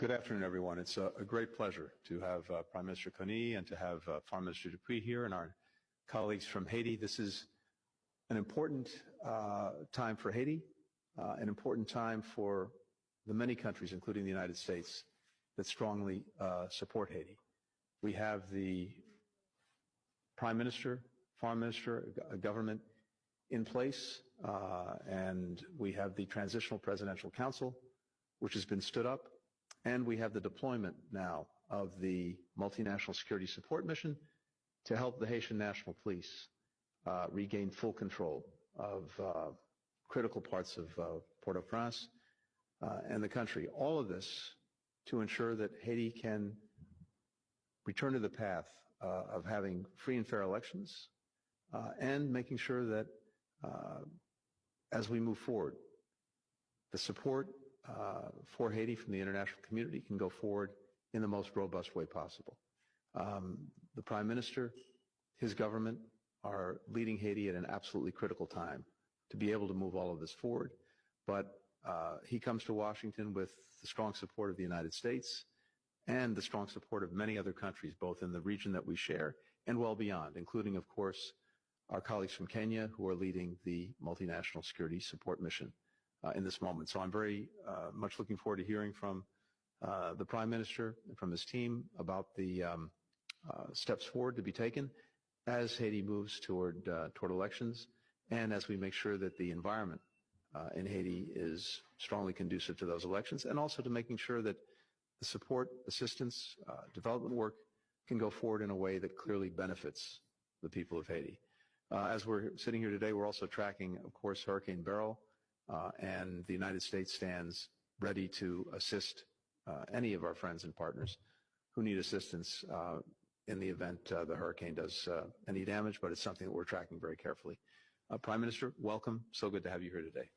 Good afternoon, everyone. It's a great pleasure to have Prime Minister Conille and to have Foreign Minister Dupuy here and our colleagues from Haiti. This is an important time for Haiti, an important time for the many countries, including the United States, that strongly support Haiti. We have the Prime Minister, Foreign Minister, a government in place, and we have the Transitional Presidential Council, which has been stood up. And we have the deployment now of the Multinational Security Support Mission to help the Haitian National Police regain full control of critical parts of Port-au-Prince and the country. All of this to ensure that Haiti can return to the path of having free and fair elections and making sure that as we move forward, the support for Haiti from the international community can go forward in the most robust way possible. The Prime Minister, his government are leading Haiti at an absolutely critical time to be able to move all of this forward. But he comes to Washington with the strong support of the United States and the strong support of many other countries, both in the region that we share and well beyond, including, of course, our colleagues from Kenya who are leading the Multinational Security Support Mission in this moment. So I'm very much looking forward to hearing from the Prime Minister and from his team about the steps forward to be taken as Haiti moves toward elections and as we make sure that the environment in Haiti is strongly conducive to those elections, and also to making sure that the support, assistance, development work can go forward in a way that clearly benefits the people of Haiti. As we're sitting here today, we're also tracking, of course, Hurricane Beryl, and the United States stands ready to assist any of our friends and partners who need assistance in the event the hurricane does any damage, but it's something that we're tracking very carefully. Prime Minister, welcome. So good to have you here today.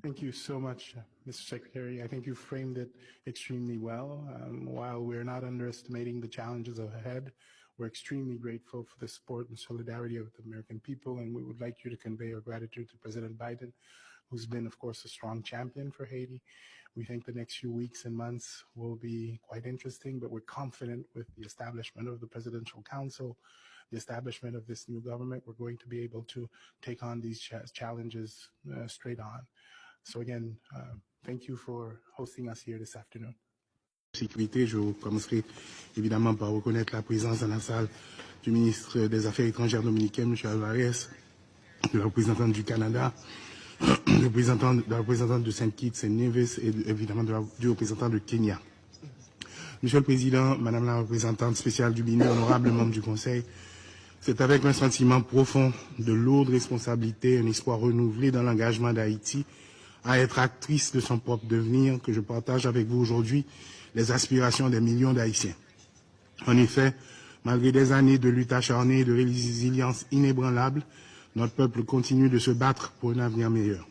Thank you so much, Mr. Secretary. I think you framed it extremely well. While we're not underestimating the challenges ahead, we're extremely grateful for the support and solidarity of the American people, and we would like you to convey our gratitude to President Biden, who's been, of course, a strong champion for Haiti. We think the next few weeks and months will be quite interesting, but we're confident with the establishment of the Presidential Council, the establishment of this new government, we're going to be able to take on these challenges straight on. So again, thank you for hosting us here this afternoon. Sécurité, je commencerai évidemment par reconnaître la présence dans la salle du ministre des Affaires étrangères dominicain, M. Alvarez, de la représentante du Canada, de la représentante de Saint Kitts et Nevis et évidemment du représentant de Kenya. Monsieur le Président, Madame la représentante spéciale du BINU, honorable membre du Conseil, c'est avec un sentiment profond de lourde responsabilité, un espoir renouvelé dans l'engagement d'Haïti à être actrice de son propre devenir que je partage avec vous aujourd'hui les aspirations des millions d'Haïtiens. En effet, malgré des années de lutte acharnée et de résilience inébranlable, notre peuple continue de se battre pour un avenir meilleur.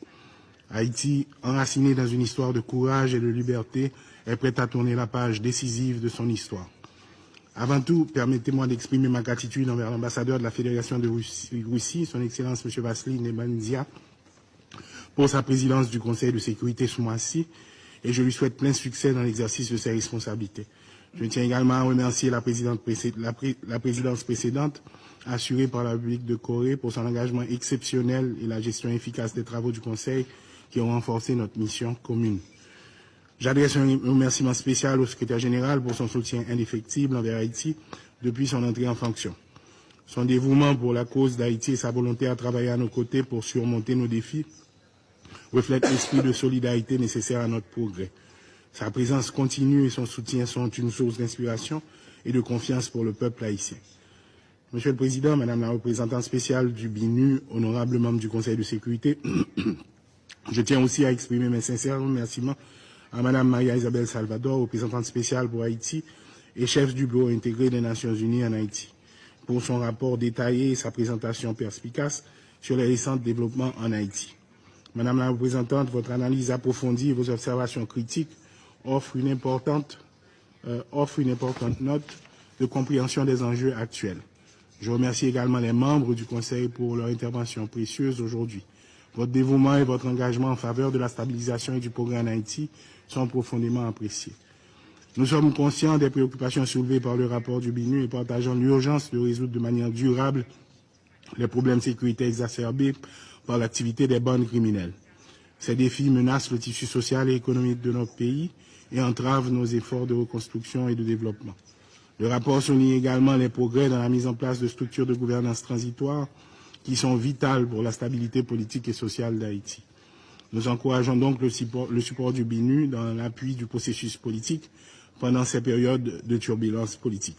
Haïti, enraciné dans une histoire de courage et de liberté, est prête à tourner la page décisive de son histoire. Avant tout, permettez-moi d'exprimer ma gratitude envers l'ambassadeur de la Fédération de Russie, son Excellence M. Vassili Nebensia, pour sa présidence du Conseil de sécurité ce mois-ci, et je lui souhaite plein succès dans l'exercice de ses responsabilités. Je tiens également à remercier la présidence précédente, assurée par la République de Corée, pour son engagement exceptionnel et la gestion efficace des travaux du Conseil qui ont renforcé notre mission commune. J'adresse un remerciement spécial au secrétaire général pour son soutien indéfectible envers Haïti depuis son entrée en fonction. Son dévouement pour la cause d'Haïti et sa volonté à travailler à nos côtés pour surmonter nos défis reflète l'esprit de solidarité nécessaire à notre progrès. Sa présence continue et son soutien sont une source d'inspiration et de confiance pour le peuple haïtien. Monsieur le Président, Madame la représentante spéciale du BINU, honorable membre du Conseil de sécurité, je tiens aussi à exprimer mes sincères remerciements à Madame Maria Isabelle Salvador, représentante spéciale pour Haïti et chef du Bureau intégré des Nations Unies en Haïti, pour son rapport détaillé et sa présentation perspicace sur les récents développements en Haïti. Madame la représentante, votre analyse approfondie et vos observations critiques offrent une importante note de compréhension des enjeux actuels. Je remercie également les membres du Conseil pour leur intervention précieuse aujourd'hui. Votre dévouement et votre engagement en faveur de la stabilisation et du progrès en Haïti sont profondément appréciés. Nous sommes conscients des préoccupations soulevées par le rapport du BINU et partageons l'urgence de résoudre de manière durable les problèmes sécuritaires exacerbés par l'activité des bandes criminelles. Ces défis menacent le tissu social et économique de notre pays et entravent nos efforts de reconstruction et de développement. Le rapport souligne également les progrès dans la mise en place de structures de gouvernance transitoires qui sont vitales pour la stabilité politique et sociale d'Haïti. Nous encourageons donc le support du BINU dans l'appui du processus politique pendant ces périodes de turbulence politique.